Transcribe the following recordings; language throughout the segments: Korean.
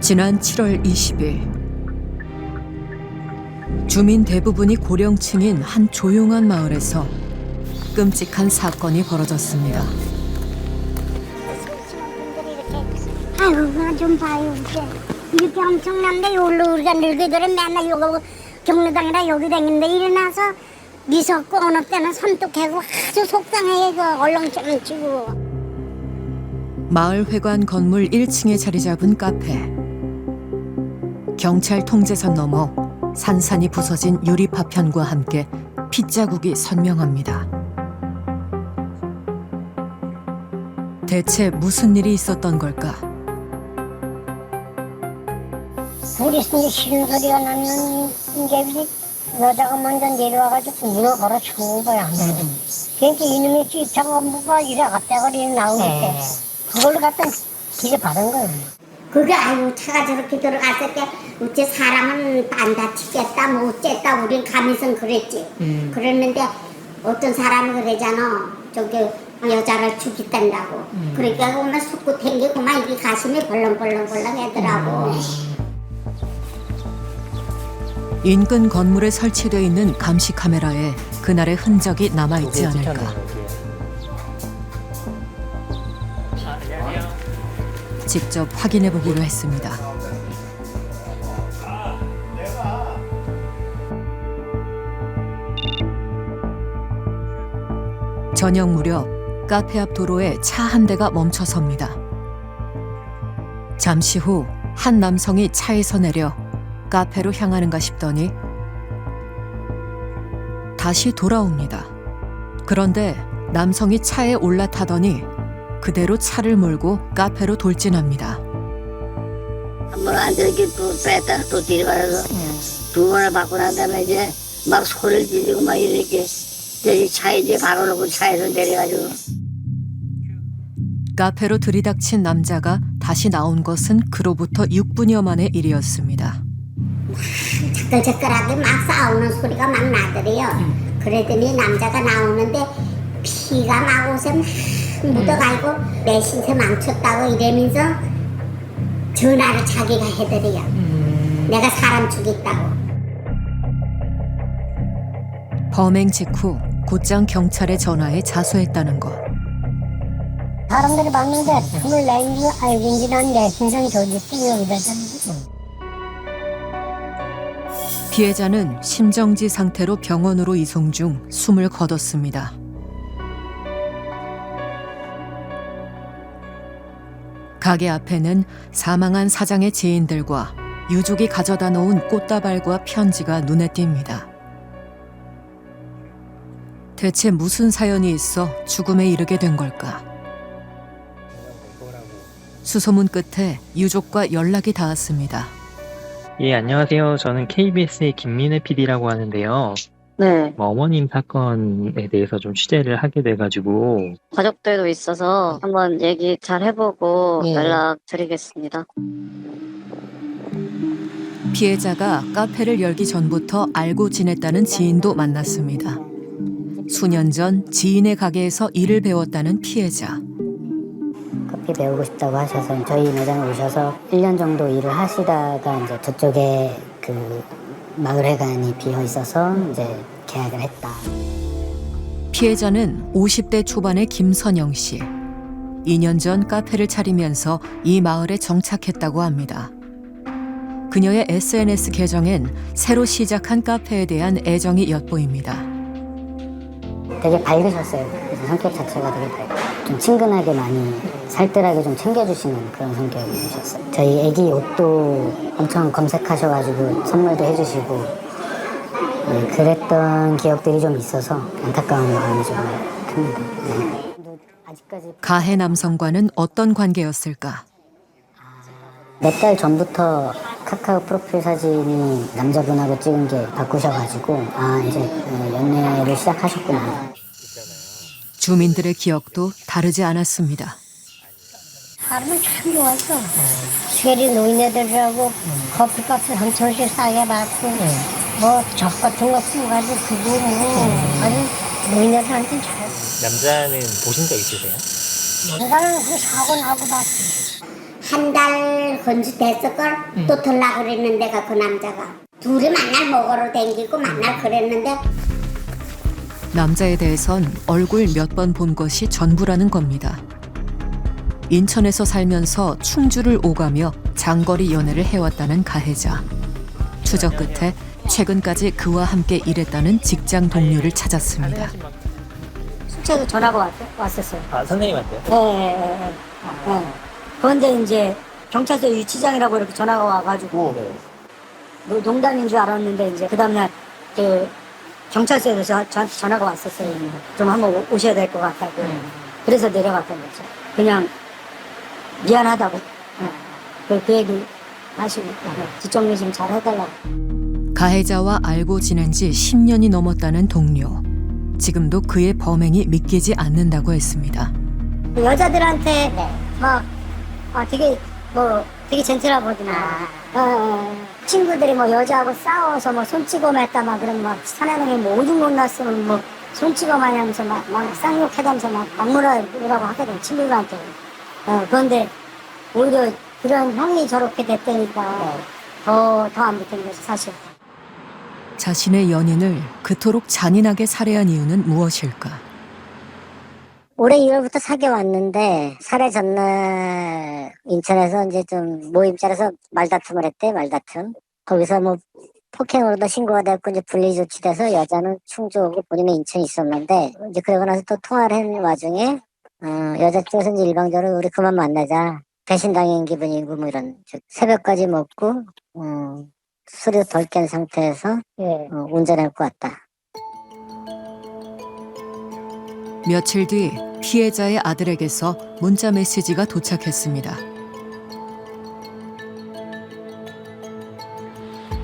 지난 7월 20일 주민 대부분이 고령층인 한 조용한 마을에서 끔찍한 사건이 벌어졌습니다. 아유, 나 좀 봐요, 이렇게 엄청난데 여기로 우리가 늙은이들은 맨날 요거 경로당이라 여기 다니는데 일어나서 미석고 어느 때는 손톱하고 아주 속상해 그 얼렁증을 치고. 마을 회관 건물 1층에 자리 잡은 카페. 경찰 통제선 너머 산산이 부서진 유리 파편과 함께 핏자국이 선명합니다. 대체 무슨 일이 있었던 걸까? 우리 이제 싫은 소리가 나면 이제 여자가 먼저 내려와가지고 문을 걸어 주는 거야. 그러니까 이놈의 찌차가 뭐가 이래 앞대가리 나오는데 그걸로 갖다 길에 받은 거예요. 그게 아유 차가 저렇게 들어갔을 때 어째 사람은 안 다치겠다 뭐 어쨌다 우린 감히선 그랬지. 그랬는데 어떤 사람이 그러잖아. 저기 여자를 죽이단다고. 그러니까 그만 속고 댕기고 막 이게 가슴이 벌렁벌렁벌렁 하더라고. 인근 건물에 설치되어 있는 감시 카메라에 그날의 흔적이 남아있지 않을까. 직접 확인해보기로 했습니다. 저녁 무렵 카페 앞 도로에 차 한 대가 멈춰섭니다. 잠시 후 한 남성이 차에서 내려 카페로 향하는가 싶더니 다시 돌아옵니다. 그런데 남성이 차에 올라타더니 그대로 차를 몰고 카페로 돌진합니다. 한번 앉아 이렇게 또 뺐다가 또 뒤로 가서 두 번을 받고 난 다음에 이제 막 소리를 지르고 막 이렇게 저기 차에 이제 바로 놓고 차에서 내려가지고. 카페로 들이닥친 남자가 다시 나온 것은 그로부터 6분여 만의 일이었습니다. 자끌자끌하게 막 싸우는 소리가 막 나더래요. 그러더니 남자가 나오는데 피가 막 옷에 막 묻어가지고 내 신세 망쳤다고 이러면서 전화를 자기가 해드려요. 내가 사람 죽였다고. 범행 직후 곧장 경찰에 전화해 자수했다는 것. 사람들이 봤는데 숨을 내는 줄 알긴지 난 내 신생 저기 뛰어오다잖아. 피해자는 심정지 상태로 병원으로 이송 중 숨을 거뒀습니다. 가게 앞에는 사망한 사장의 지인들과 유족이 가져다 놓은 꽃다발과 편지가 눈에 띕니다. 대체 무슨 사연이 있어 죽음에 이르게 된 걸까? 수소문 끝에 유족과 연락이 닿았습니다. 예, 안녕하세요. 저는 KBS의 김민혜 PD라고 하는데요. 네, 어머님 사건에 대해서 좀 취재를 하게 돼가지고. 가족들도 있어서 한번 얘기 잘 해보고 네. 연락드리겠습니다. 피해자가 카페를 열기 전부터 알고 지냈다는 지인도 만났습니다. 수년 전 지인의 가게에서 일을 배웠다는 피해자. 커피 배우고 싶다고 하셔서 저희 매장에 오셔서 1년 정도 일을 하시다가 이제 저쪽에 그 마을회관이 비어 있어서 이제 계약을 했다. 피해자는 50대 초반의 김선영 씨. 2년 전 카페를 차리면서 이 마을에 정착했다고 합니다. 그녀의 SNS 계정엔 새로 시작한 카페에 대한 애정이 엿보입니다. 되게 밝으셨어요. 그래서 성격 자체가 되게 밝고 좀 친근하게 많이 살뜰하게 좀 챙겨주시는 그런 성격이셨어요. 저희 애기 옷도 엄청 검색하셔가지고 선물도 해주시고 네, 그랬던 기억들이 좀 있어서 안타까운 마음이 좀 큽니다. 네. 아직까지 가해 남성과는 어떤 관계였을까? 몇 달 전부터 카카오 프로필 사진이 남자분하고 찍은 게 바꾸셔가지고 아 이제 연애를 시작하셨구나. 주민들의 기억도 다르지 않았습니다. 사람은 참 좋았어. 시계리 노인네들하고 커피값을 한 천씩 싸게 받고 뭐 적 같은 거 풀가지고 그거 뭐 아주 노인네들한테는 잘. 남자는 보신 적 있으세요? 남자는 그 사고 나고 봤지. 한 달 건조 됐을걸? 또 들라 그랬는데 그 남자가 둘이 만날 먹으러 댕기고 만날 그랬는데 남자에 대해선 얼굴 몇 번 본 것이 전부라는 겁니다. 인천에서 살면서 충주를 오가며 장거리 연애를 해왔다는 가해자. 추적 끝에 최근까지 그와 함께 일했다는 직장 동료를 찾았습니다. 숙제에서 전화가 왔었어요. 아, 선생님한테요? 네. 그런데 이제 경찰서 유치장이라고 이렇게 전화가 와가지고 농담인 줄 알았는데 이제 그 다음날 그 경찰서에서 저한테 전화가 왔었어요. 좀 한번 오셔야 될 것 같다고. 그래서 내려갔던 거죠. 그냥 미안하다고. 그 얘기 하시고 뒷정리 좀 잘 해달라고. 가해자와 알고 지낸 지 10년이 넘었다는 동료. 지금도 그의 범행이 믿기지 않는다고 했습니다. 여자들한테 되게 젠틀하거든요. 친구들이 뭐 여자하고 싸워서 뭐 손찌검 했다 막 그러면 막 사내는 뭐 오줌 못 났으면 뭐 손찌검 하냐면서 막 쌍욕해다면서 막 막무라고 하거든 친구들한테. 그런데 오히려 그런 형이 저렇게 됐다니까 더 안 붙은 거지 사실. 자신의 연인을 그토록 잔인하게 살해한 이유는 무엇일까? 올해 2월부터 사귀어왔는데 살해 전날 인천에서 이제 좀 모임 자리에서 말다툼을 했대. 말다툼. 거기서 뭐 폭행으로도 신고가 됐고 이제 분리 조치돼서 여자는 충주 오고 본인은 인천에 있었는데 이제 그러고 나서 또 통화를 한 와중에 여자 쪽에서 이제 일방적으로 우리 그만 만나자. 배신당한 기분이고 뭐 이런 새벽까지 먹고 술이 덜 깬 상태에서 운전할 것 같다. 며칠 뒤 피해자의 아들에게서 문자 메시지가 도착했습니다.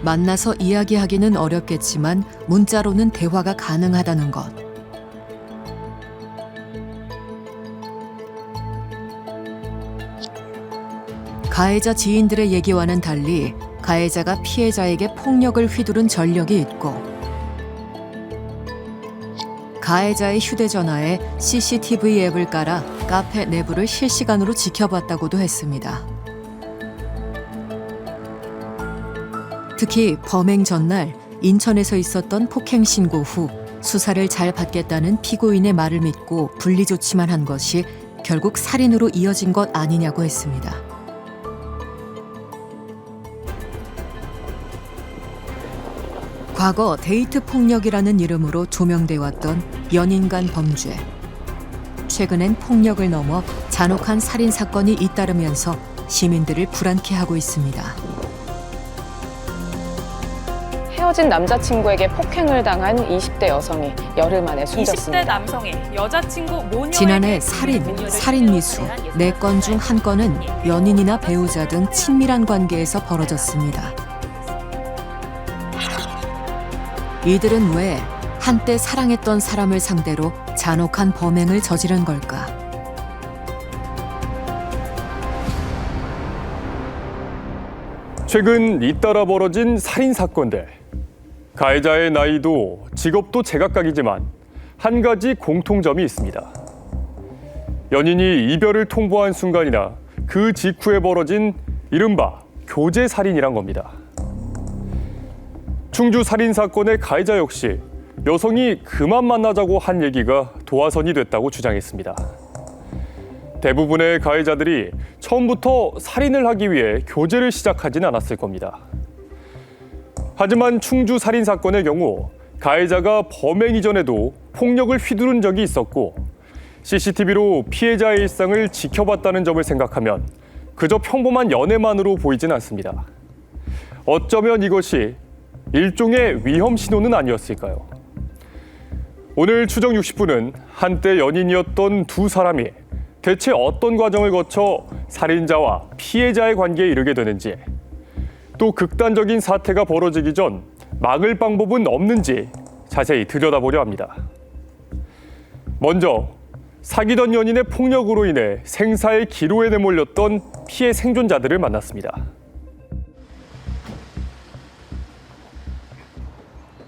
만나서 이야기하기는 어렵겠지만 문자로는 대화가 가능하다는 것. 가해자 지인들의 얘기와는 달리 가해자가 피해자에게 폭력을 휘두른 전력이 있고 가해자의 휴대전화에 CCTV 앱을 깔아 카페 내부를 실시간으로 지켜봤다고도 했습니다. 특히 범행 전날 인천에서 있었던 폭행 신고 후 수사를 잘 받겠다는 피고인의 말을 믿고 분리 조치만 한 것이 결국 살인으로 이어진 것 아니냐고 했습니다. 과거 데이트 폭력이라는 이름으로 조명돼 왔던 연인 간 범죄. 최근엔 폭력을 넘어 잔혹한 살인 사건이 잇따르면서 시민들을 불안케 하고 있습니다. 헤어진 남자친구에게 폭행을 당한 20대 여성이 열흘 만에 숨졌습니다. 20대 남성의 여자친구 모녀에게 지난해 살인 미수 4건 중 1건은 연인이나 배우자 등 친밀한 관계에서 벌어졌습니다. 이들은 왜 한때 사랑했던 사람을 상대로 잔혹한 범행을 저지른 걸까? 최근 잇따라 벌어진 살인 사건들. 가해자의 나이도 직업도 제각각이지만 한 가지 공통점이 있습니다. 연인이 이별을 통보한 순간이나 그 직후에 벌어진 이른바 교제 살인이란 겁니다. 충주 살인 사건의 가해자 역시 여성이 그만 만나자고 한 얘기가 도화선이 됐다고 주장했습니다. 대부분의 가해자들이 처음부터 살인을 하기 위해 교제를 시작하진 않았을 겁니다. 하지만 충주 살인 사건의 경우 가해자가 범행 이전에도 폭력을 휘두른 적이 있었고 CCTV로 피해자의 일상을 지켜봤다는 점을 생각하면 그저 평범한 연애만으로 보이진 않습니다. 어쩌면 이것이 일종의 위험 신호는 아니었을까요? 오늘 추적 60분은 한때 연인이었던 두 사람이 대체 어떤 과정을 거쳐 살인자와 피해자의 관계에 이르게 되는지, 또 극단적인 사태가 벌어지기 전 막을 방법은 없는지 자세히 들여다보려 합니다. 먼저 사귀던 연인의 폭력으로 인해 생사의 기로에 내몰렸던 피해 생존자들을 만났습니다.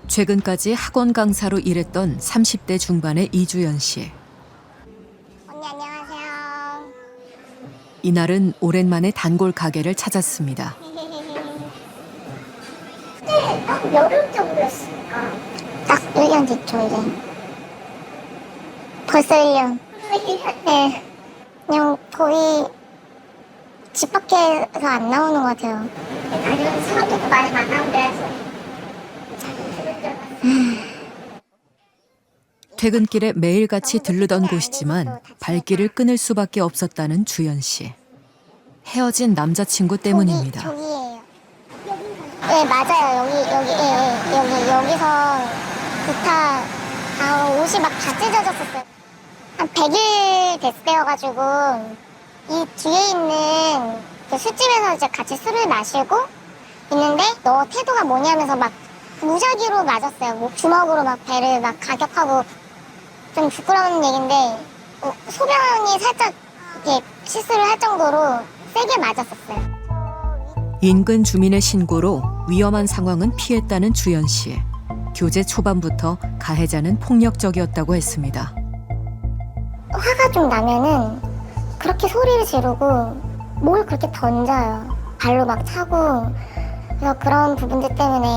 최근까지 학원 강사로 일했던 30대 중반의 이주연 씨. 언니 안녕하세요. 이날은 오랜만에 단골 가게를 찾았습니다. 여름적이었으니까 딱 1년 됐죠 이제. 벌써 1년. 네. 그냥 거의 집 밖에서 안 나오는 것 같아요. 아니면 사람도 많이 만나는데. 퇴근길에 매일같이 들르던 곳이지만 발길을 끊을 수밖에 없었다는 주연 씨. 헤어진 남자친구 때문입니다. 저기예요. 네 맞아요. 여기서 구타 옷이 막 다 찢어졌었어요. 한 100일 됐어가지고 이 뒤에 있는 그 술집에서 이제 같이 술을 마시고 있는데 너 태도가 뭐냐면서 막 무작위로 맞았어요. 뭐 주먹으로 막 배를 막 가격하고 좀 부끄러운 얘기인데 소변이 살짝 이렇게 실수를 할 정도로 세게 맞았었어요. 인근 주민의 신고로 위험한 상황은 피했다는 주연 씨. 교제 초반부터 가해자는 폭력적이었다고 했습니다. 화가 좀 나면은 그렇게 소리를 지르고 뭘 그렇게 던져요. 발로 막 차고. 그래서 그런 부분들 때문에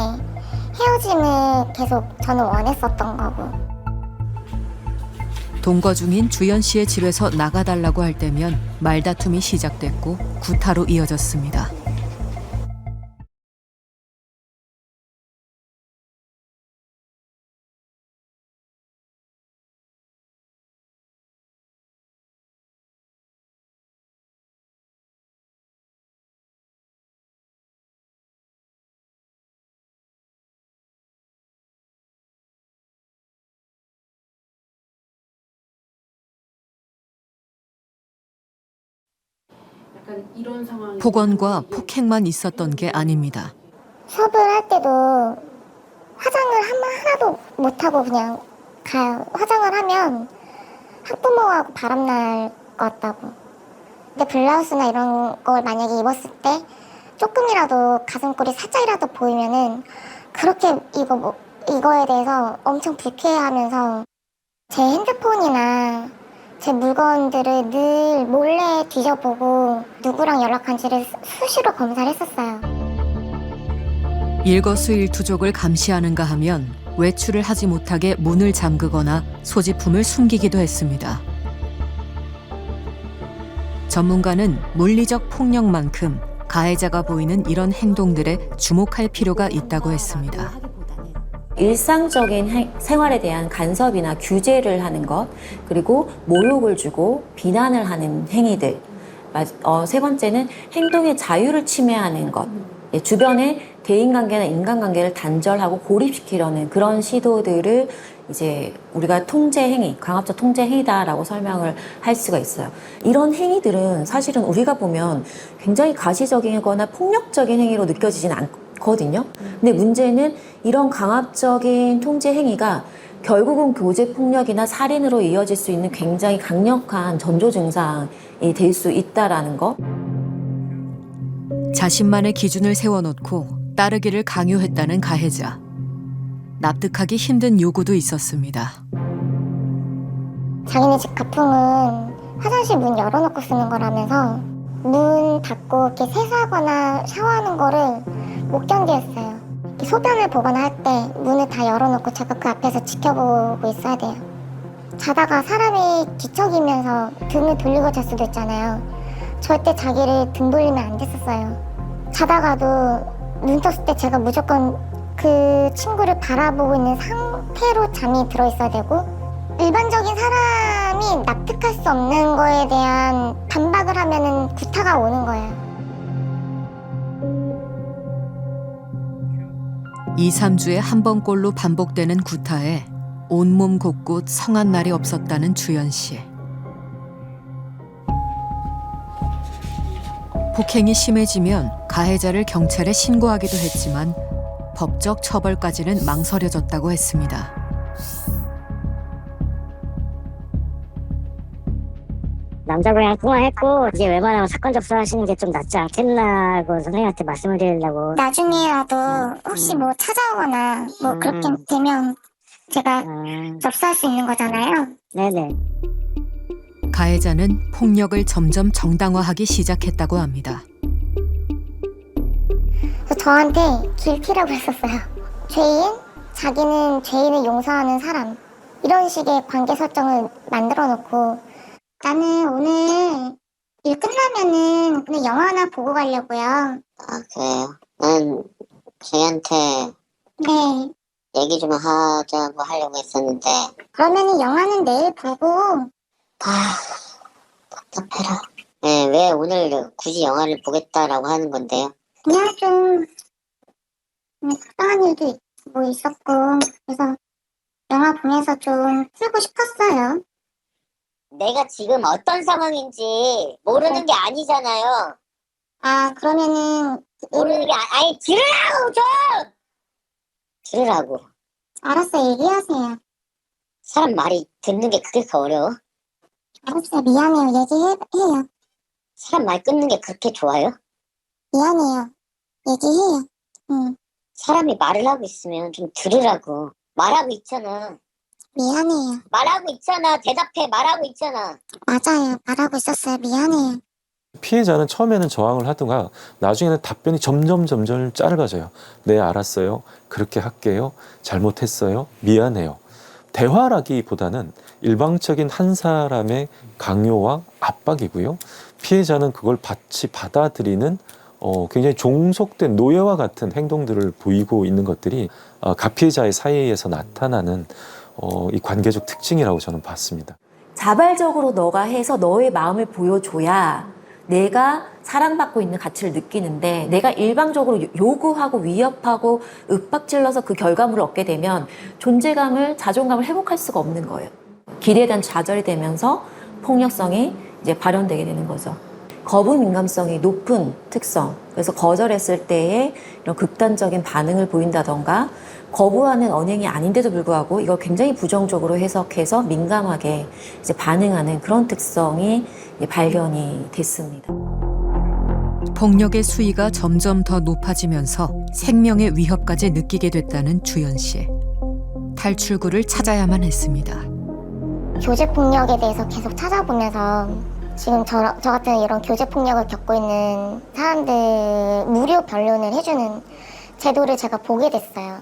헤어짐을 계속 저는 원했었던 거고. 동거 중인 주연 씨의 집에서 나가달라고 할 때면 말다툼이 시작됐고 구타로 이어졌습니다. 폭언과 폭행만 있었던 게 아닙니다. 수업을 할 때도 화장을 하나도 못하고 그냥 가요. 화장을 하면 학부모하고 바람날 것 같다고. 근데 블라우스나 이런 걸 만약에 입었을 때 조금이라도 가슴골이 살짝이라도 보이면은 그렇게 이거에 대해서 엄청 불쾌해하면서 제 핸드폰이나 제 물건들을 늘 몰래 뒤져보고 누구랑 연락한지를 수시로 검사를 했었어요. 일거수일투족을 감시하는가 하면 외출을 하지 못하게 문을 잠그거나 소지품을 숨기기도 했습니다. 전문가는 물리적 폭력만큼 가해자가 보이는 이런 행동들에 주목할 필요가 있다고 했습니다. 일상적인 생활에 대한 간섭이나 규제를 하는 것, 그리고 모욕을 주고 비난을 하는 행위들. 세 번째는 행동의 자유를 침해하는 것. 주변의 대인관계나 인간관계를 단절하고 고립시키려는 그런 시도들을 이제 우리가 통제 행위, 강압적 통제 행위다라고 설명을 할 수가 있어요. 이런 행위들은 사실은 우리가 보면 굉장히 가시적이거나 폭력적인 행위로 느껴지진 않거든요. 근데 문제는 이런 강압적인 통제 행위가 결국은 교제 폭력이나 살인으로 이어질 수 있는 굉장히 강력한 전조 증상이 될 수 있다라는 거. 자신만의 기준을 세워놓고 따르기를 강요했다는 가해자. 납득하기 힘든 요구도 있었습니다. 자기네 집 가풍은 화장실 문 열어놓고 쓰는 거라면서 문 닫고 이렇게 세수하거나 샤워하는 거를 못 견디겠어요. 소변을 보거나 할 때 문을 다 열어놓고 제가 그 앞에서 지켜보고 있어야 돼요. 자다가 사람이 뒤척이면서 등을 돌리고 잘 수도 있잖아요. 절대 자기를 등 돌리면 안 됐었어요. 자다가도 눈 떴을 때 제가 무조건 그 친구를 바라보고 있는 상태로 잠이 들어있어야 되고, 일반적인 사람이 납득할 수 없는 거에 대한 반박을 하면은 구타가 오는 거예요. 2~3주에 한 번꼴로 반복되는 구타에 온몸 곳곳 성한 날이 없었다는 주연 씨. 폭행이 심해지면 가해자를 경찰에 신고하기도 했지만 법적 처벌까지는 망설여졌다고 했습니다. 남자분이랑 통화했고 이제 웬만하면 사건 접수하시는 게 좀 낫지 않겠나고 선생님한테 말씀을 드리려고. 나중에라도 혹시 뭐 찾아오거나 뭐 그렇게 되면 제가 접수할 수 있는 거잖아요. 네네. 가해자는 폭력을 점점 정당화하기 시작했다고 합니다. 저한테 길티라고 했었어요. 죄인? 자기는 죄인을 용서하는 사람. 이런 식의 관계 설정을 만들어 놓고 나는 오늘 일 끝나면은 그냥 영화 하나 보고 가려고요. 아, 그래요? 난 저희한테 네. 얘기 좀 하자고 하려고 했었는데. 그러면은 영화는 내일 보고. 답답해라. 네, 왜 오늘 굳이 영화를 보겠다라고 하는 건데요? 그냥 좀 속상한 일도 뭐 있었고 그래서 영화 보면서 좀 풀고 싶었어요. 내가 지금 어떤 상황인지 모르는 게 아니잖아요. 아 그러면은 모르는 게 아니 들으라고 좀! 들으라고. 알았어요. 얘기하세요. 사람 말이 듣는 게 그렇게 어려워? 알았어요. 미안해요. 얘기해요. 사람 말 끊는 게 그렇게 좋아요? 미안해요. 얘기해요. 사람이 말을 하고 있으면 좀 들으라고. 말하고 있잖아. 미안해요. 말하고 있잖아. 대답해. 말하고 있잖아. 맞아요. 말하고 있었어요. 미안해요. 피해자는 처음에는 저항을 하다가 나중에는 답변이 점점 짧아져요. 네, 알았어요. 그렇게 할게요. 잘못했어요. 미안해요. 대화라기보다는 일방적인 한 사람의 강요와 압박이고요. 피해자는 그걸 받아들이는 굉장히 종속된 노예와 같은 행동들을 보이고 있는 것들이 가피해자의 사이에서 나타나는 이 관계적 특징이라고 저는 봤습니다. 자발적으로 너가 해서 너의 마음을 보여줘야 내가 사랑받고 있는 가치를 느끼는데 내가 일방적으로 요구하고 위협하고 윽박질러서 그 결과물을 얻게 되면 존재감을, 자존감을 회복할 수가 없는 거예요. 기대에 대한 좌절이 되면서 폭력성이 이제 발현되게 되는 거죠. 거부 민감성이 높은 특성. 그래서 거절했을 때에 이런 극단적인 반응을 보인다던가 거부하는 언행이 아닌데도 불구하고 이걸 굉장히 부정적으로 해석해서 민감하게 이제 반응하는 그런 특성이 발견이 됐습니다. 폭력의 수위가 점점 더 높아지면서 생명의 위협까지 느끼게 됐다는 주연 씨. 탈출구를 찾아야만 했습니다. 교제폭력에 대해서 계속 찾아보면서 지금 저 같은 이런 교제폭력을 겪고 있는 사람들 무료 변론을 해주는 제도를 제가 보게 됐어요.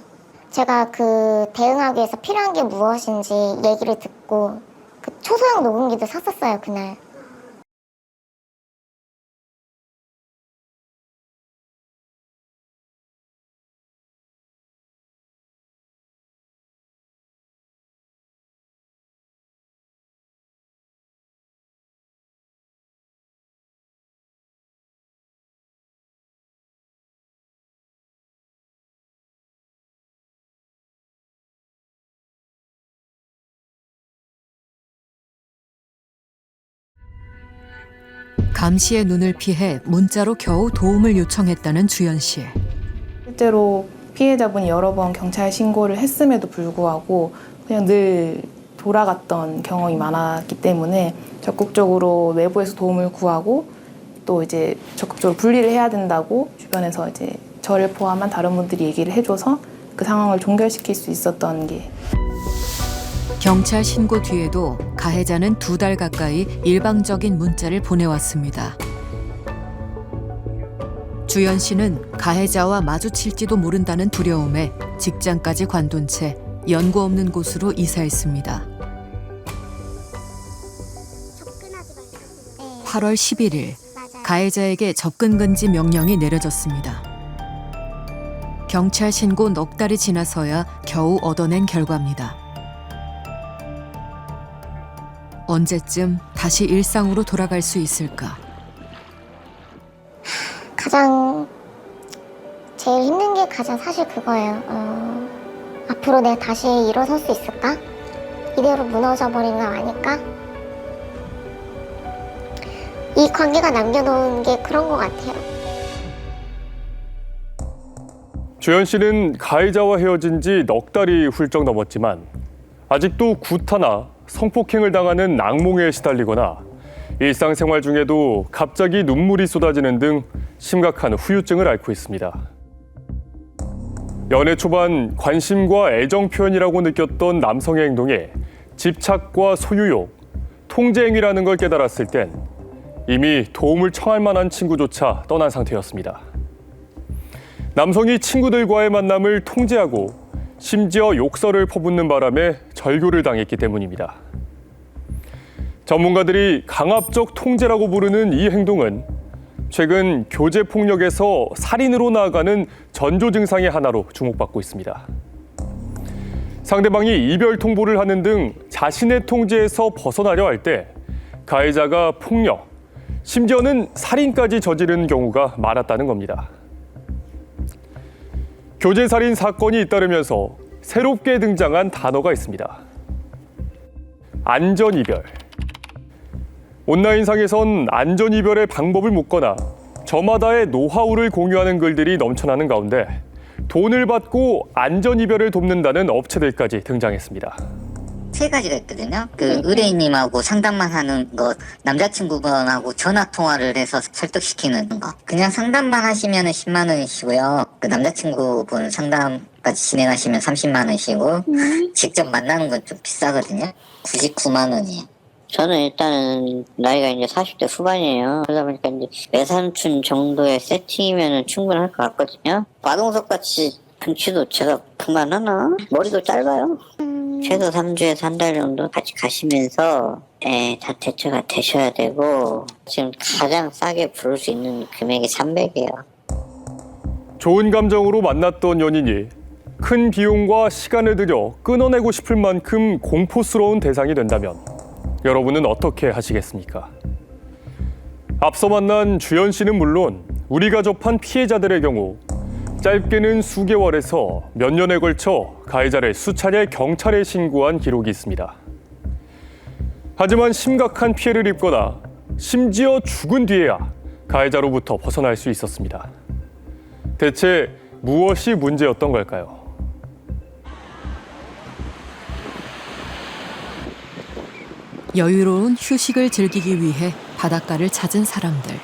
제가 그 대응하기 위해서 필요한 게 무엇인지 얘기를 듣고 그 초소형 녹음기도 샀었어요, 그날. 감시의 눈을 피해 문자로 겨우 도움을 요청했다는 주연 씨. 실제로 피해자분이 여러 번 경찰 신고를 했음에도 불구하고 그냥 늘 돌아갔던 경험이 많았기 때문에 적극적으로 외부에서 도움을 구하고 또 이제 적극적으로 분리를 해야 된다고 주변에서 이제 저를 포함한 다른 분들이 얘기를 해줘서 그 상황을 종결시킬 수 있었던 게. 경찰 신고 뒤에도 가해자는 2달 가까이 일방적인 문자를 보내왔습니다. 주연 씨는 가해자와 마주칠지도 모른다는 두려움에 직장까지 관둔 채 연고 없는 곳으로 이사했습니다. 8월 11일 가해자에게 접근 금지 명령이 내려졌습니다. 경찰 신고 넉 달이 지나서야 겨우 얻어낸 결과입니다. 언제쯤 다시 일상으로 돌아갈 수 있을까? 가장 제일 힘든 게 가장 사실 그거예요. 앞으로 내가 다시 일어설 수 있을까? 이대로 무너져 버린 거 아닐까? 이 관계가 남겨놓은 게 그런 것 같아요. 주연 씨는 가해자와 헤어진 지 넉 달이 훌쩍 넘었지만 아직도 구타나 성폭행을 당하는 악몽에 시달리거나 일상생활 중에도 갑자기 눈물이 쏟아지는 등 심각한 후유증을 앓고 있습니다. 연애 초반 관심과 애정 표현이라고 느꼈던 남성의 행동에 집착과 소유욕, 통제 행위라는 걸 깨달았을 땐 이미 도움을 청할 만한 친구조차 떠난 상태였습니다. 남성이 친구들과의 만남을 통제하고 심지어 욕설을 퍼붓는 바람에 절교를 당했기 때문입니다. 전문가들이 강압적 통제라고 부르는 이 행동은 최근 교제 폭력에서 살인으로 나아가는 전조 증상의 하나로 주목받고 있습니다. 상대방이 이별 통보를 하는 등 자신의 통제에서 벗어나려 할 때 가해자가 폭력, 심지어는 살인까지 저지르는 경우가 많았다는 겁니다. 교제살인 사건이 잇따르면서 새롭게 등장한 단어가 있습니다. 안전이별. 온라인상에선 안전이별의 방법을 묻거나 저마다의 노하우를 공유하는 글들이 넘쳐나는 가운데 돈을 받고 안전이별을 돕는다는 업체들까지 등장했습니다. 3가지가 있거든요. 의뢰인님하고 상담만 하는 것, 남자친구분하고 전화 통화를 해서 설득시키는 거. 그냥 상담만 하시면 10만 원이시고요. 남자친구분 상담까지 진행하시면 30만 원이시고, 직접 만나는 건 좀 비싸거든요. 99만 원이에요. 저는 일단은 나이가 이제 40대 후반이에요. 그러다 보니까 이제 외삼촌 정도의 세팅이면 충분할 것 같거든요. 마동석 같이 등치도 제가 그만하나? 머리도 짧아요. 최소 3주에서 한 달 정도 같이 가시면서 다 대처가 되셔야 되고, 지금 가장 싸게 부를 수 있는 금액이 300이에요. 좋은 감정으로 만났던 연인이 큰 비용과 시간을 들여 끊어내고 싶을 만큼 공포스러운 대상이 된다면 여러분은 어떻게 하시겠습니까? 앞서 만난 주연 씨는 물론 우리가 접한 피해자들의 경우 짧게는 수개월에서 몇 년에 걸쳐 가해자를 수차례 경찰에 신고한 기록이 있습니다. 하지만 심각한 피해를 입거나 심지어 죽은 뒤에야 가해자로부터 벗어날 수 있었습니다. 대체 무엇이 문제였던 걸까요? 여유로운 휴식을 즐기기 위해 바닷가를 찾은 사람들.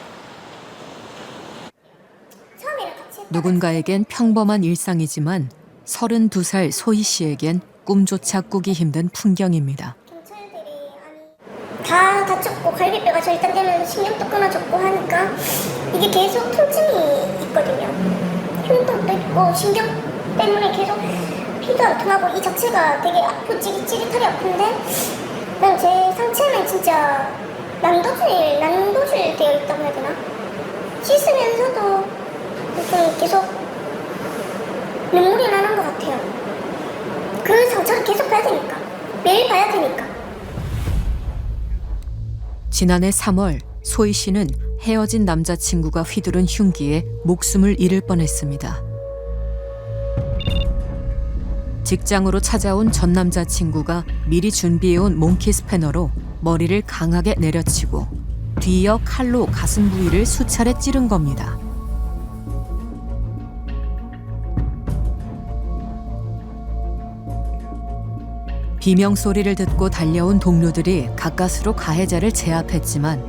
누군가에겐 평범한 일상이지만 32살 소희 씨에겐 꿈조차 꾸기 힘든 풍경입니다. 다 다쳤고 갈비뼈가 절단되면 신경도 끊어졌고 하니까 이게 계속 통증이 있거든요. 흉통도 있고 신경 때문에 계속 피도 안 통하고 이 자체가 되게 아프고 찌릿찌릿하게 아픈데 그냥 제 상체는 진짜 난도질 되어 있다고 해야 되나? 씻으면서도 좀 계속 눈물이 나는 것 같아요. 그 상처를 계속 봐야 되니까. 매일 봐야 되니까. 지난해 3월 소희 씨는 헤어진 남자친구가 휘두른 흉기에 목숨을 잃을 뻔했습니다. 직장으로 찾아온 전 남자친구가 미리 준비해온 몽키 스패너로 머리를 강하게 내려치고 뒤이어 칼로 가슴 부위를 수차례 찌른 겁니다. 비명 소리를 듣고 달려온 동료들이 가까스로 가해자를 제압했지만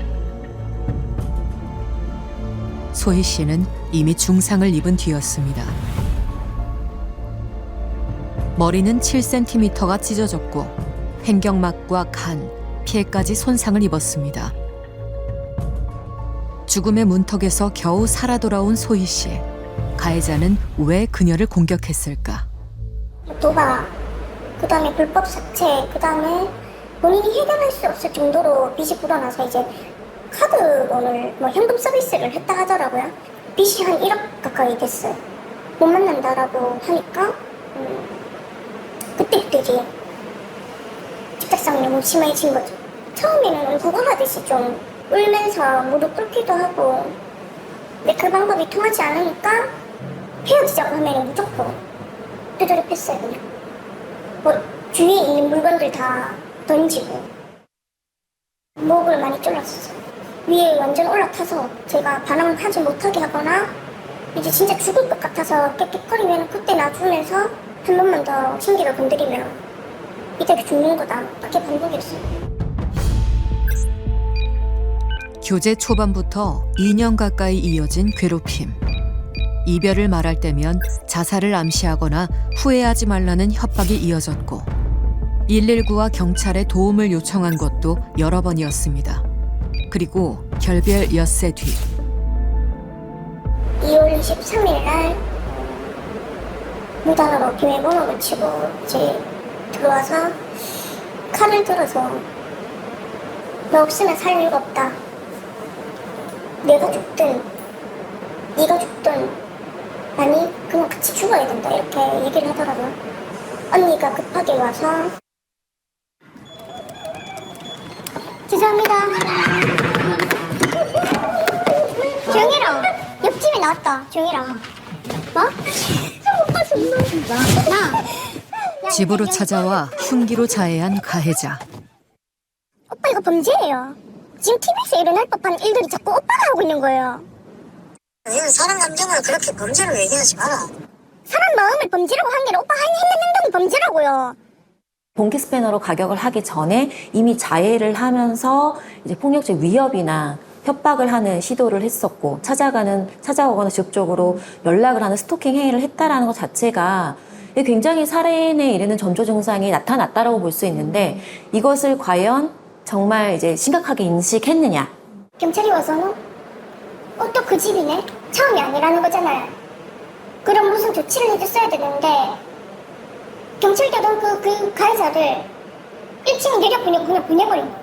소희 씨는 이미 중상을 입은 뒤였습니다. 머리는 7cm가 찢어졌고 횡격막과 간, 폐까지 손상을 입었습니다. 죽음의 문턱에서 겨우 살아 돌아온 소희 씨. 가해자는 왜 그녀를 공격했을까? 도박, 그 다음에 불법 사채, 그 다음에 본인이 해결할 수 없을 정도로 빚이 불어나서 이제 카드론을 현금 서비스를 했다 하더라고요. 빚이 한 1억 가까이 됐어요. 못 만난다라고 하니까 그때부터 이제 집착성이 너무 심해진 거죠. 처음에는 구걸하듯이 좀 울면서 무릎 꿇기도 하고 근데 그 방법이 통하지 않으니까 헤어지자고 하면 무조건 두드려 팼어요. 그냥 주위에 있는 물건들 다 던지고 목을 많이 졸랐었어요. 위에 완전 올라타서 제가 반항하지 못하게 하거나 이제 진짜 죽을 것 같아서 깨끗거리면 그때 놔주면서 한 번만 더 신기를 건드리면 이대로 죽는 거다. 그게 반복이었어요. 교제 초반부터 2년 가까이 이어진 괴롭힘. 이별을 말할 때면 자살을 암시하거나 후회하지 말라는 협박이 이어졌고 119와 경찰에 도움을 요청한 것도 여러 번이었습니다. 그리고 결별 엿새 뒤 2월 23일 날 무단으로 비밀번호를 치고 이제 들어와서 칼을 들어서 너 없으면 살 이유가 없다. 내가 죽든 네가 죽든 아니 그냥 같이 죽어야 된다 이렇게 얘기를 하더라고요. 언니가 급하게 와서 죄송합니다. 조용히라. 옆집에 나왔다. 조용히라. 뭐? 오빠 존나. 집으로 찾아와 흉기로 자해한 가해자. 오빠 이거 범죄예요. 지금 TV에서 일어날 법한 일들이 자꾸 오빠가 하고 있는 거예요. 이건 사람 감정을 그렇게 범죄로 얘기하지 마라. 사람 마음을 범죄라고 한 게 오빠 했는 행동이 범죄라고요. 본캐 스패너로 가격을 하기 전에 이미 자해를 하면서 이제 폭력적 위협이나 협박을 하는 시도를 했었고 찾아오거나 직접적으로 연락을 하는 스토킹 행위를 했다라는 것 자체가 굉장히 살인에 이르는 전조 증상이 나타났다라고 볼 수 있는데 이것을 과연 정말 이제 심각하게 인식했느냐? 경찰이 와서는 또 그 집이네? 처음이 아니라는 거잖아요. 그럼 무슨 조치를 해줬어야 되는데 경찰들은 그 가해자를 1층 내려 그냥 보내버린 거예요.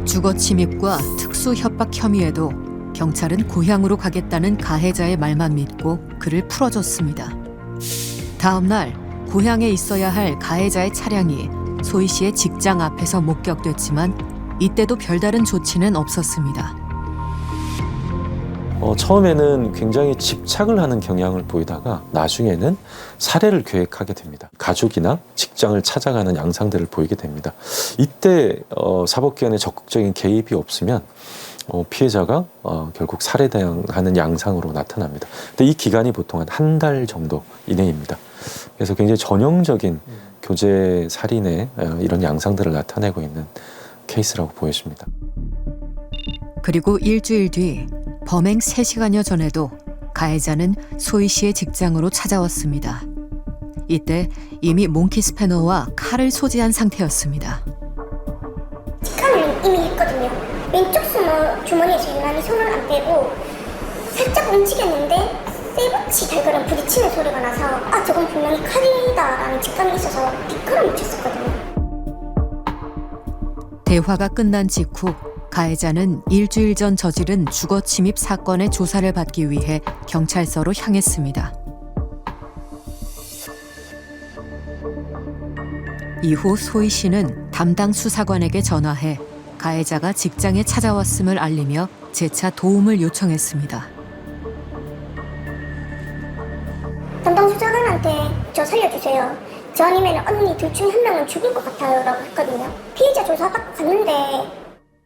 주거 침입과 특수 협박 혐의에도 경찰은 고향으로 가겠다는 가해자의 말만 믿고 그를 풀어줬습니다. 다음 날 고향에 있어야 할 가해자의 차량이 소희 씨의 직장 앞에서 목격됐지만 이때도 별다른 조치는 없었습니다. 처음에는 굉장히 집착을 하는 경향을 보이다가 나중에는 살해를 계획하게 됩니다. 가족이나 직장을 찾아가는 양상들을 보이게 됩니다. 이때 사법기관의 적극적인 개입이 없으면 피해자가 결국 살해당하는 양상으로 나타납니다. 근데 이 기간이 보통 한 달 정도 이내입니다. 그래서 굉장히 전형적인 교제 살인의 이런 양상들을 나타내고 있는 케이스라고 보여집니다. 그리고 일주일 뒤 범행 3시간여 전에도 가해자는 소희 씨의 직장으로 찾아왔습니다. 이때 이미 몽키 스패너와 칼을 소지한 상태였습니다. 직관을 이미 했거든요. 왼쪽 주머니에서 유난히 손을 안 빼고 살짝 움직였는데 쇠붙이 달걀은 부딪히는 소리가 나서 저건 분명히 칼이다라는 직감이 있어서 뒷걸음을 쳤었거든요. 대화가 끝난 직후 가해자는 일주일 전 저지른 주거 침입 사건의 조사를 받기 위해 경찰서로 향했습니다. 이후 소희 씨는 담당 수사관에게 전화해 가해자가 직장에 찾아왔음을 알리며 재차 도움을 요청했습니다. 담당 수사관한테 저 살려주세요. 저 아니면 언니 둘 중 한 명은 죽을 것 같아요 라고 했거든요. 피해자 조사받고 갔는데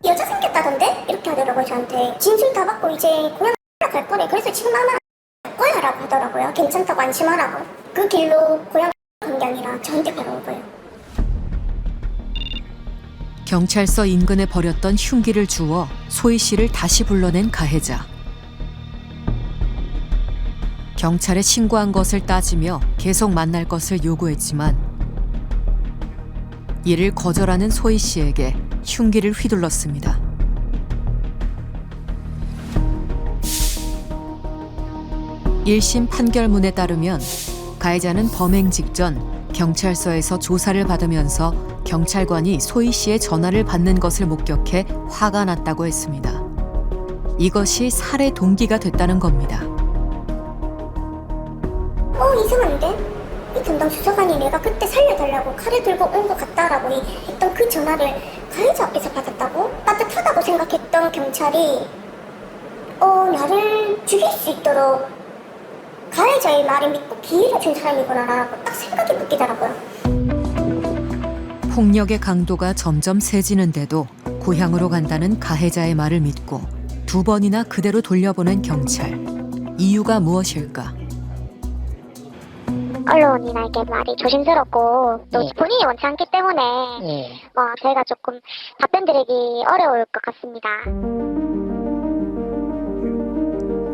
여자 생겼다던데? 이렇게 하더라고요. 저한테 진술 다 받고 이제 고향 갈 거래. 그래서 지금 아마 갈 거야 라고 하더라고요. 괜찮다고 안심하라고. 그 길로 고향 간 게 아니라 저한테 걸어온 거예요. 경찰서 인근에 버렸던 흉기를 주워 소희 씨를 다시 불러낸 가해자. 경찰에 신고한 것을 따지며 계속 만날 것을 요구했지만 이를 거절하는 소희 씨에게 흉기를 휘둘렀습니다. 일심 판결문에 따르면 가해자는 범행 직전 경찰서에서 조사를 받으면서 경찰관이 소희 씨의 전화를 받는 것을 목격해 화가 났다고 했습니다. 이것이 살해 동기가 됐다는 겁니다. 이상한데? 이 담당 수사관이 내가 그때 살려달라고 칼을 들고 온 것 같다라고 했던 그 전화를 가해자 앞에서 받았다고? 따뜻하다고 생각했던 경찰이 나를 죽일 수 있도록 가해자의 말을 믿고 기회를 준 사람이구나라고 딱 생각이 바뀌더라고요. 폭력의 강도가 점점 세지는데도 고향으로 간다는 가해자의 말을 믿고 2번이나 그대로 돌려보낸 경찰. 이유가 무엇일까? 언론이나 이게 말이 조심스럽고 또 본인이 원치 않기 때문에 저희가 조금 답변 드리기 어려울 것 같습니다.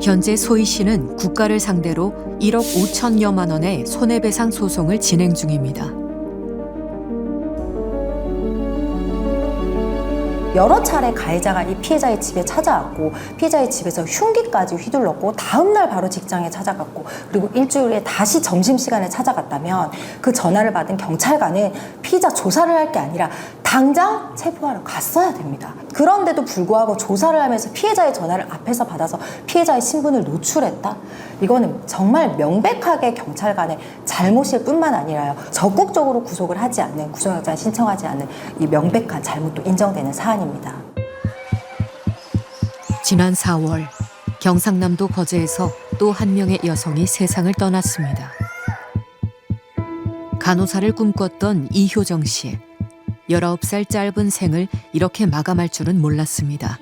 현재 소희 씨는 국가를 상대로 1억 5천여만 원의 손해배상 소송을 진행 중입니다. 여러 차례 가해자가 이 피해자의 집에 찾아왔고 피해자의 집에서 흉기까지 휘둘렀고 다음날 바로 직장에 찾아갔고 그리고 일주일 후에 다시 점심시간에 찾아갔다면 그 전화를 받은 경찰관은 피의자 조사를 할 게 아니라 당장 체포하러 갔어야 됩니다. 그런데도 불구하고 조사를 하면서 피해자의 전화를 앞에서 받아서 피해자의 신분을 노출했다? 이거는 정말 명백하게 경찰관의 잘못일 뿐만 아니라요. 적극적으로 구속을 하지 않는, 구속영장 신청하지 않는 이 명백한 잘못도 인정되는 사안입니다. 지난 4월 경상남도 거제에서 또 한 명의 여성이 세상을 떠났습니다. 간호사를 꿈꿨던 이효정 씨. 19살 짧은 생을 이렇게 마감할 줄은 몰랐습니다.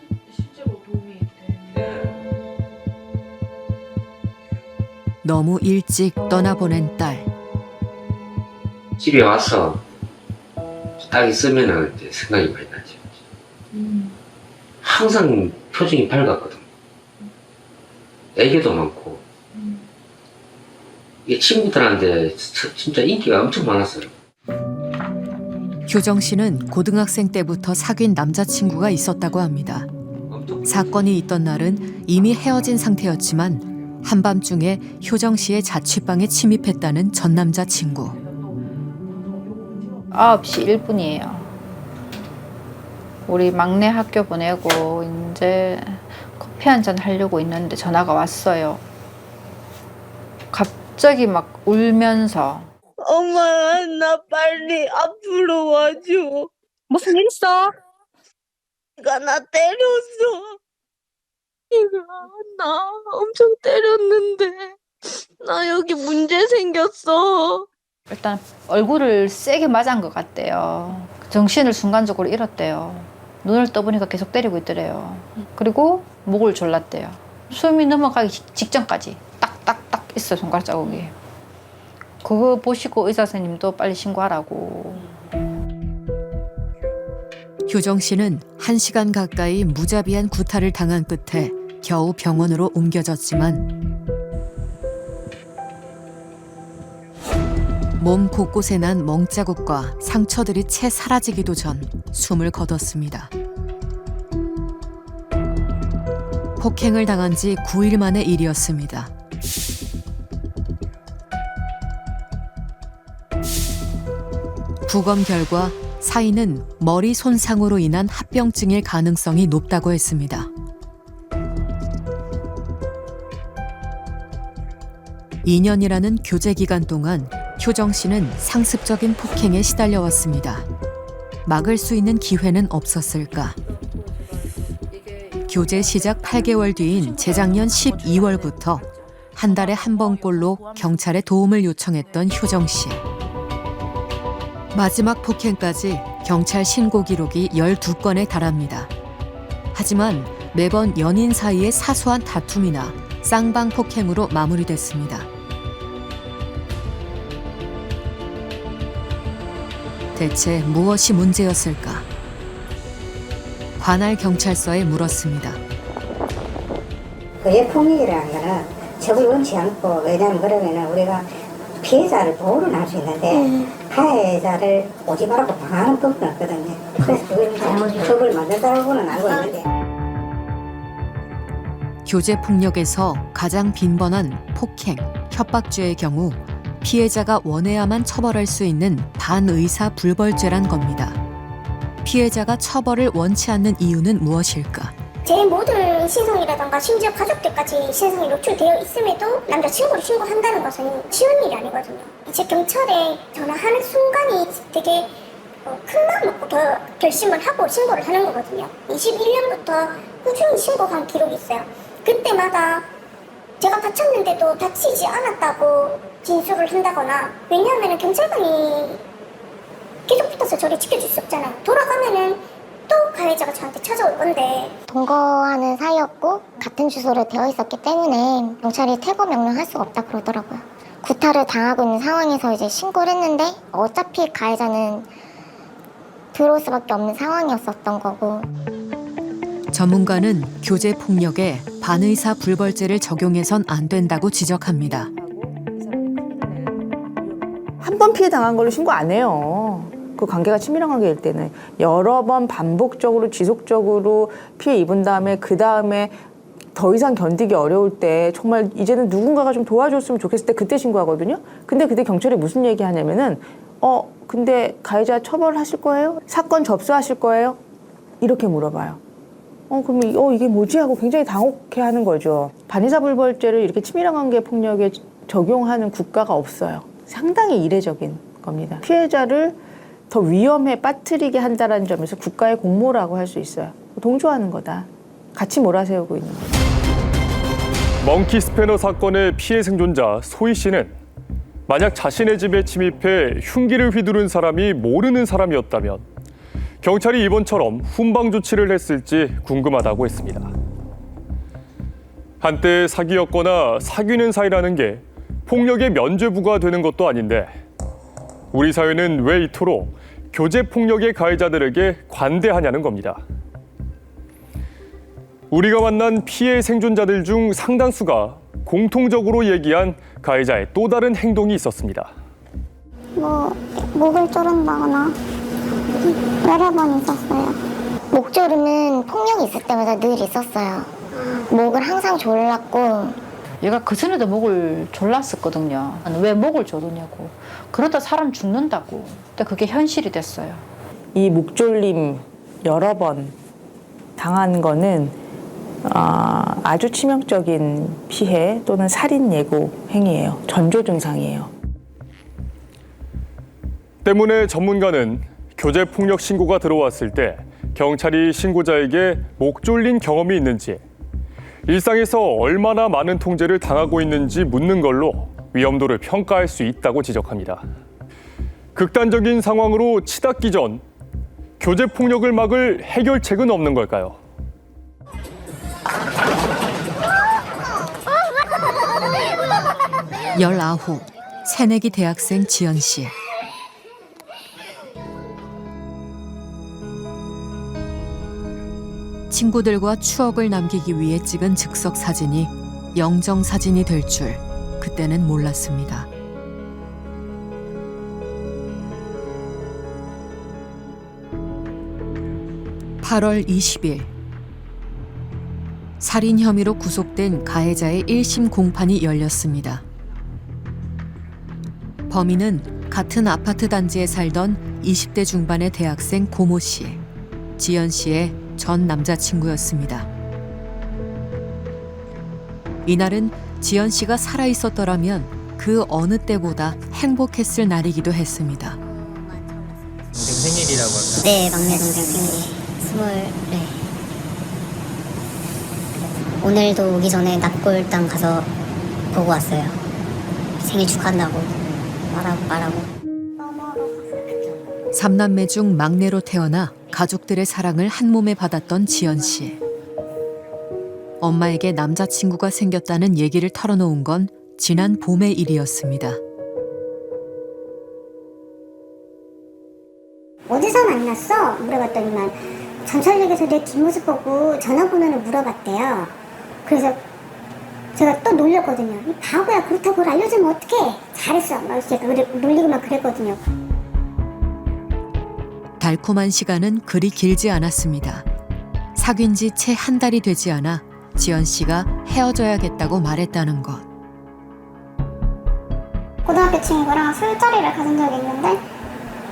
너무 일찍 떠나보낸 딸. 집에 와서 딱 있으면은 이제 생각이 많이 나지. 항상 표정이 밝았거든. 애교도 많고. 이게 친구들한테 진짜 인기가 엄청 많았어요. 효정 씨는 고등학생 때부터 사귄 남자친구가 있었다고 합니다. 사건이 있던 날은 이미 헤어진 상태였지만 한밤중에 효정 씨의 자취방에 침입했다는 전 남자친구. 9시 1분이에요. 우리 막내 학교 보내고 이제 커피 한잔 하려고 있는데 전화가 왔어요. 갑자기 막 울면서 엄마, 나 빨리 앞으로 와줘. 무슨 일 있어? 얘가 나 때렸어. 얘가 나 엄청 때렸는데 나 여기 문제 생겼어. 일단 얼굴을 세게 맞은 것 같대요. 정신을 순간적으로 잃었대요. 눈을 떠보니까 계속 때리고 있더래요. 그리고 목을 졸랐대요. 숨이 넘어가기 직전까지 딱딱딱 있어요, 손가락 자국이. 그거 보시고 의사 선생님도 빨리 신고하라고. 효정 씨는 1시간 가까이 무자비한 구타를 당한 끝에 겨우 병원으로 옮겨졌지만 몸 곳곳에 난 멍자국과 상처들이 채 사라지기도 전 숨을 거뒀습니다. 폭행을 당한 지 9일 만의 일이었습니다. 부검 결과 사인은 머리 손상으로 인한 합병증일 가능성이 높다고 했습니다. 2년이라는 교제 기간 동안 효정 씨는 상습적인 폭행에 시달려왔습니다. 막을 수 있는 기회는 없었을까? 교제 시작 8개월 뒤인 재작년 12월부터 한 달에 한 번꼴로 경찰에 도움을 요청했던 효정 씨. 마지막 폭행까지 경찰 신고 기록이 12건에 달합니다. 하지만 매번 연인 사이의 사소한 다툼이나 쌍방 폭행으로 마무리됐습니다. 대체 무엇이 문제였을까? 관할 경찰서에 물었습니다. 그의 폭력이라는 거는 적을 원치 않고, 왜냐하면 그러면 우리가 피해자를 보호는 할 수 있는데 가해자를 오지 말라고 방하는 법은 없거든요. 그래서 그걸 법을 만들다라고는 알고 있는데. 교제 폭력에서 가장 빈번한 폭행, 협박죄의 경우 피해자가 원해야만 처벌할 수 있는 반의사 불벌죄란 겁니다. 피해자가 처벌을 원치 않는 이유는 무엇일까? 제 모든 신성이라던가 심지어 가족들까지 신성이 노출되어 있음에도 남자친구를 신고한다는 것은 쉬운 일이 아니거든요. 이제 경찰에 전화하는 순간이 되게 큰 마음 먹고 결심을 하고 신고를 하는 거거든요. 21년부터 꾸준히 신고한 기록이 있어요. 그때마다 제가 다쳤는데도 다치지 않았다고 진술을 한다거나, 왜냐하면 경찰관이 계속 붙어서 저를 지켜줄 수 없잖아요. 돌아가면은 또 가해자가 저한테 찾아올 건데. 동거하는 사이였고 같은 주소로 되어 있었기 때문에 경찰이 퇴거 명령할 수가 없다 그러더라고요. 구타를 당하고 있는 상황에서 이제 신고를 했는데 어차피 가해자는 들어올 수밖에 없는 상황이었었던 거고. 전문가는 교제 폭력에 반의사 불벌죄를 적용해선 안 된다고 지적합니다. 한 번 피해 당한 걸로 신고 안 해요. 그 관계가 친밀한 관계일 때는 여러 번 반복적으로 지속적으로 피해 입은 다음에 그 다음에 더 이상 견디기 어려울 때 정말 이제는 누군가가 좀 도와줬으면 좋겠을 때 그때 신고하거든요. 근데 그때 경찰이 무슨 얘기 하냐면은 근데 가해자 처벌하실 거예요? 사건 접수하실 거예요? 이렇게 물어봐요. 그럼 이게 뭐지? 하고 굉장히 당혹해하는 거죠. 반의사불벌죄를 이렇게 치밀한 관계 폭력에 적용하는 국가가 없어요. 상당히 이례적인 겁니다. 피해자를 더 위험에 빠뜨리게 한다는 점에서 국가의 공모라고 할 수 있어요. 동조하는 거다. 같이 몰아세우고 있는 거다. 멍키 스패너 사건의 피해 생존자 소희 씨는 만약 자신의 집에 침입해 흉기를 휘두른 사람이 모르는 사람이었다면 경찰이 이번처럼 훈방 조치를 했을지 궁금하다고 했습니다. 한때 사귀었거나 사귀는 사이라는 게 폭력의 면죄부가 되는 것도 아닌데 우리 사회는 왜 이토록 교제폭력의 가해자들에게 관대하냐는 겁니다. 우리가 만난 피해 생존자들 중 상당수가 공통적으로 얘기한 가해자의 또 다른 행동이 있었습니다. 목을 조른다거나 여러 번 있었어요. 목 조르는 폭력이 있을 때마다 늘 있었어요. 목을 항상 졸랐고. 얘가 그전에도 목을 졸랐었거든요. 왜 목을 조르냐고. 그러다 사람 죽는다고. 근데 그게 현실이 됐어요. 이 목졸림 여러 번 당한 거는 아주 치명적인 피해 또는 살인 예고 행위예요. 전조 증상이에요. 때문에 전문가는 교제폭력 신고가 들어왔을 때 경찰이 신고자에게 목 졸린 경험이 있는지, 일상에서 얼마나 많은 통제를 당하고 있는지 묻는 걸로 위험도를 평가할 수 있다고 지적합니다. 극단적인 상황으로 치닫기 전 교제폭력을 막을 해결책은 없는 걸까요? 열아홉, 새내기 대학생 지연 씨. 친구들과 추억을 남기기 위해 찍은 즉석 사진이 영정 사진이 될 줄 그때는 몰랐습니다. (8월 20일) 살인 혐의로 구속된 가해자의 1심 공판이 열렸습니다. 범인은 같은 아파트 단지에 살던 20대 중반의 대학생 고모 씨, 지연 씨의 전 남자친구였습니다. 이날은 지연 씨가 살아있었더라면 그 어느 때보다 행복했을 날이기도 했습니다. 동생 생일이라고 할까요? 네, 막내 동생 생일. 24. 오늘도 오기 전에 납골당 가서 보고 왔어요. 생일 축하한다고 말하고. 삼남매 중 막내로 태어나 가족들의 사랑을 한 몸에 받았던 지연 씨. 엄마에게 남자친구가 생겼다는 얘기를 털어놓은 건 지난 봄의 일이었습니다. 어디서 만났어? 물어봤더니만 전철역에서 내 뒷모습 보고 전화번호를 물어봤대요. 그래서 제가 또 놀렸거든요. 이 바보야, 그렇다고 그걸 알려주면 어떡해? 잘했어. 막 제가 놀리고 막 그랬거든요. 달콤한 시간은 그리 길지 않았습니다. 사귄 지 채 한 달이 되지 않아 지연 씨가 헤어져야겠다고 말했다는 것. 고등학교 친구랑 술자리를 가진 적이 있는데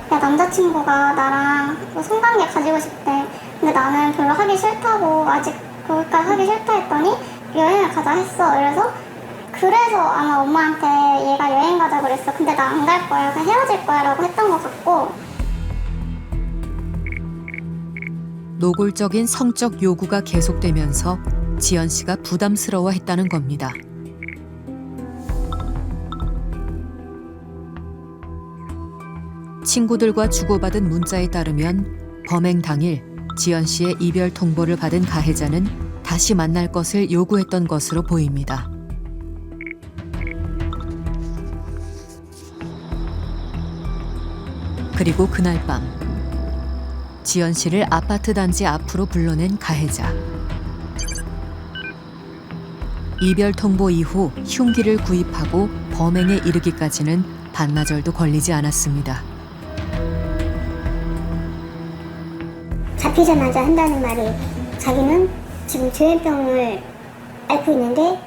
남자친구가 나랑 뭐 성관계 가지고 싶대. 근데 나는 별로 하기 싫다고, 아직 거기까지 하기 싫다 했더니 여행을 가자 했어. 그래서 아마 엄마한테 얘가 여행 가자 그랬어. 근데 나 안 갈 거야, 그냥 헤어질 거야 라고 했던 것 같고. 노골적인 성적 요구가 계속되면서 지연 씨가 부담스러워했다는 겁니다. 친구들과 주고받은 문자에 따르면 범행 당일 지연 씨의 이별 통보를 받은 가해자는 다시 만날 것을 요구했던 것으로 보입니다. 그리고 그날 밤 지연 씨를 아파트 단지 앞으로 불러낸 가해자. 이별 통보 이후 흉기를 구입하고 범행에 이르기까지는 반나절도 걸리지 않았습니다. 잡히자마자 한다는 말이 자기는 지금 조현병을 앓고 있는데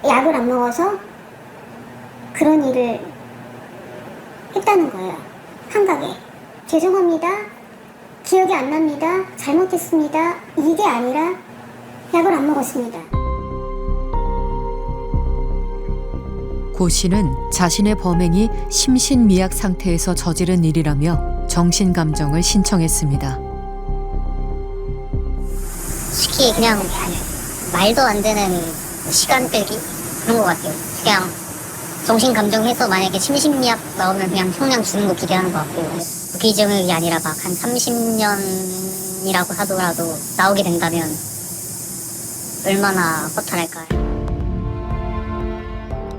약을 안 먹어서 그런 일을 했다는 거예요. 한가게. 죄송합니다. 기억이 안 납니다. 잘못했습니다. 이게 아니라 약을 안 먹었습니다. 고 씨는 자신의 범행이 심신미약 상태에서 저지른 일이라며 정신감정을 신청했습니다. 특히 그냥 말도 안 되는 시간 끌기 그런 것 같아요. 그냥 정신감정해서 만약에 심신미약 나오면 그냥 형량 주는 거 기대하는 것 같고 무기징역이 아니라 막 한 30년이라고 하더라도 나오게 된다면 얼마나 허탈할까요?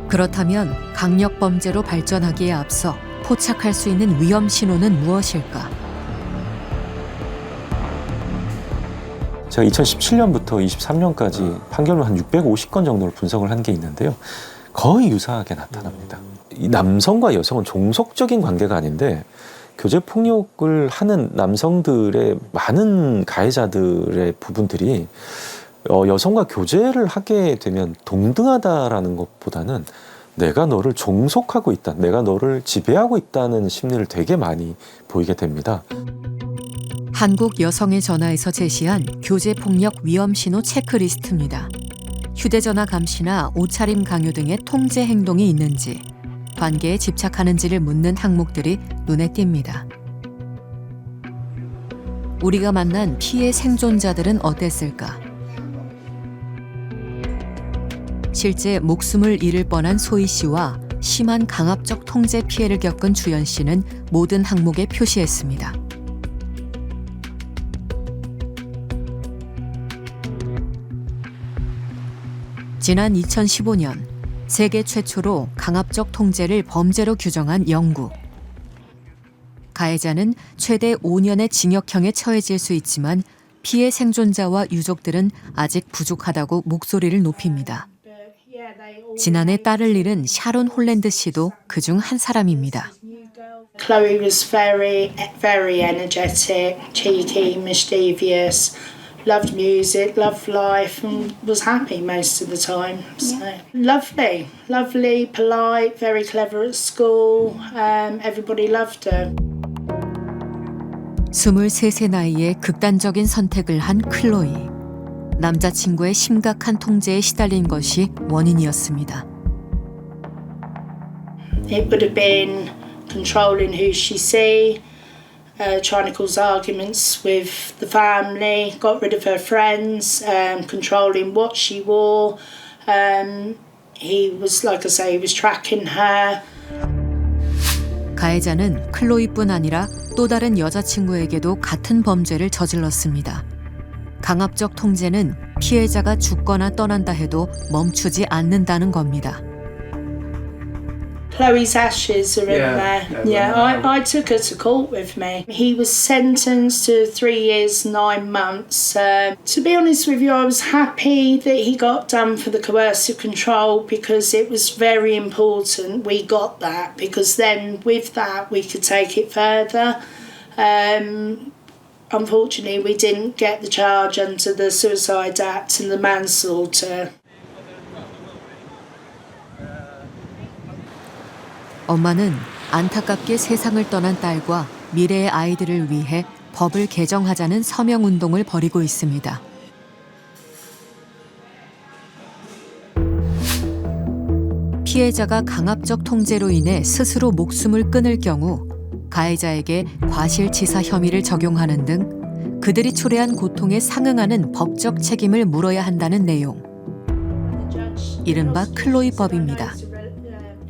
그렇다면 강력범죄로 발전하기에 앞서 포착할 수 있는 위험 신호는 무엇일까? 제가 2017년부터 23년까지 판결문 한 650건 정도를 분석을 한 게 있는데요. 거의 유사하게 나타납니다. 이 남성과 여성은 종속적인 관계가 아닌데 교제 폭력을 하는 남성들의 많은 가해자들의 부분들이 여성과 교제를 하게 되면 동등하다라는 것보다는 내가 너를 종속하고 있다, 내가 너를 지배하고 있다는 심리를 되게 많이 보이게 됩니다. 한국 여성의 전화에서 제시한 교제폭력 위험신호 체크리스트입니다. 휴대전화 감시나 옷차림 강요 등의 통제 행동이 있는지, 관계에 집착하는지를 묻는 항목들이 눈에 띕니다. 우리가 만난 피해 생존자들은 어땠을까? 실제 목숨을 잃을 뻔한 소희 씨와 심한 강압적 통제 피해를 겪은 주연 씨는 모든 항목에 표시했습니다. 지난 2015년 세계 최초로 강압적 통제를 범죄로 규정한 영국. 가해자는 최대 5년의 징역형에 처해질 수 있지만 피해 생존자와 유족들은 아직 부족하다고 목소리를 높입니다. 지난해 딸을 잃은 샤론 홀랜드 씨도 그중 한 사람입니다. Chloe was very energetic, cheeky, mischievous, loved music, loved life and was happy most of the time. So lovely, polite, very clever at school. Everybody loved her. 23세 나이에 극단적인 선택을 한 클로이. 남자친구의 심각한 통제에 시달린 것이 원인이었습니다. It would have been controlling who she see, trying to cause arguments with the family, got rid of her friends, controlling what she wore. He was, like I say, he was tracking her. 가해자는 클로이뿐 아니라 또 다른 여자친구에게도 같은 범죄를 저질렀습니다. 강압적 통제는 피해자가 죽거나 떠난다 해도 멈추지 않는다는 겁니다. Chloe's ashes are in there. Yeah, I took her to court with me. He was sentenced to 3 years, 9 months. To be honest with you, I was happy that he got done for the coercive control because it was very important we got that because then with that we could take it further. Unfortunately, we didn't get the charge under the Suicide Act and the manslaughter. 엄마는 안타깝게 세상을 떠난 딸과 미래의 아이들을 위해 법을 개정하자는 서명운동을 벌이고 있습니다. 피해자가 강압적 통제로 인해 스스로 목숨을 끊을 경우 가해자에게 과실치사 혐의를 적용하는 등 그들이 초래한 고통에 상응하는 법적 책임을 물어야 한다는 내용. 이른바 클로이법입니다.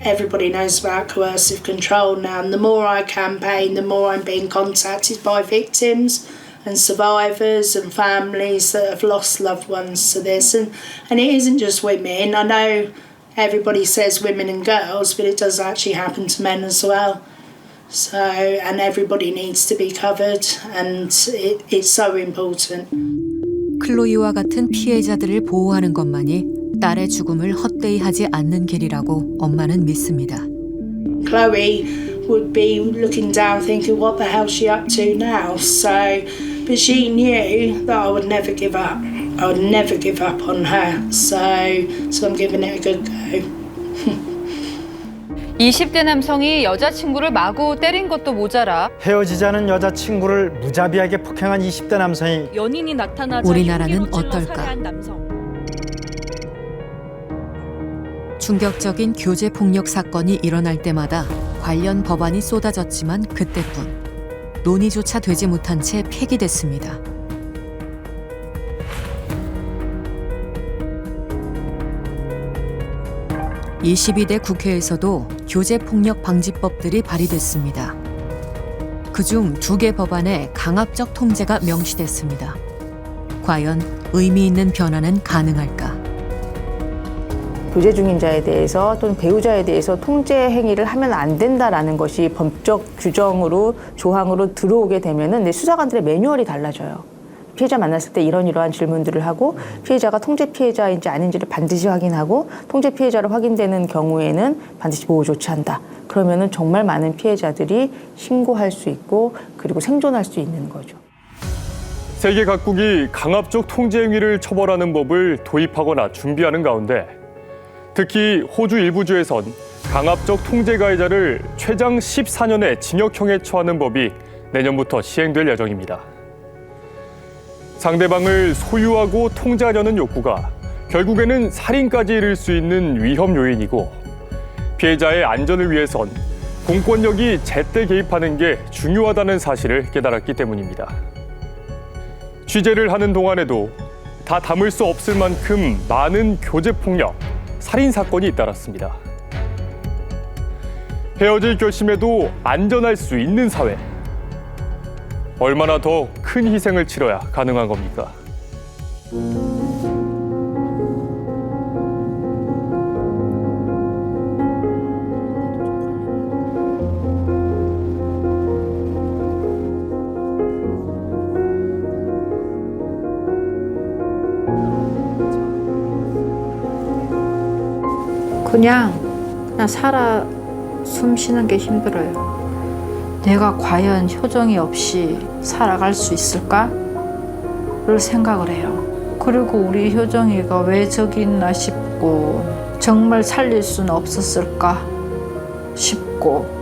Everybody knows about coercive control now, and the more I campaign, the more I'm being contacted by victims and survivors and families that have lost loved ones to this. And it isn't just women. I know everybody says women and girls, but it does actually happen to men as well. So, and everybody needs to be covered, and it's so important. 클로이와 같은 피해자들을 보호하는 것만이 딸의 죽음을 헛되이 하지 않는 길이라고 엄마는 믿습니다. Chloe would be looking down thinking, what the hell's she up to now? So, but she knew that I would never give up. I would never give up on her. So I'm giving it a good go. 20대 남성이 여자친구를 마구 때린 것도 모자라 헤어지자는 여자친구를 무자비하게 폭행한 20대 남성이 연인이 나타나자 우리나라는 흉기로 찔러 어떨까? 살해한 남성. 충격적인 교제 폭력 사건이 일어날 때마다 관련 법안이 쏟아졌지만 그때뿐 논의조차 되지 못한 채 폐기됐습니다. 22대 국회에서도 교제폭력 방지법들이 발의됐습니다. 그중 2개 법안에 강압적 통제가 명시됐습니다. 과연 의미 있는 변화는 가능할까? 교제 중인 자에 대해서 또는 배우자에 대해서 통제 행위를 하면 안 된다라는 것이 법적 규정으로 조항으로 들어오게 되면은 수사관들의 매뉴얼이 달라져요. 피해자 만났을 때 이러한 질문들을 하고 피해자가 통제 피해자인지 아닌지를 반드시 확인하고 통제 피해자로 확인되는 경우에는 반드시 보호 조치한다. 그러면은 정말 많은 피해자들이 신고할 수 있고 그리고 생존할 수 있는 거죠. 세계 각국이 강압적 통제 행위를 처벌하는 법을 도입하거나 준비하는 가운데 특히 호주 일부주에선 강압적 통제 가해자를 최장 14년의 징역형에 처하는 법이 내년부터 시행될 예정입니다. 상대방을 소유하고 통제하려는 욕구가 결국에는 살인까지 이를 수 있는 위험 요인이고 피해자의 안전을 위해선 공권력이 제때 개입하는 게 중요하다는 사실을 깨달았기 때문입니다. 취재를 하는 동안에도 다 담을 수 없을 만큼 많은 교제폭력, 살인사건이 잇따랐습니다. 헤어질 결심에도 안전할 수 있는 사회. 얼마나 더 큰 희생을 치러야 가능한 겁니까? 그냥 살아 숨 쉬는 게 힘들어요. 내가 과연 효정이 없이 살아갈 수 있을까를 생각을 해요. 그리고 우리 효정이가 왜 저기 있나 싶고 정말 살릴 수는 없었을까 싶고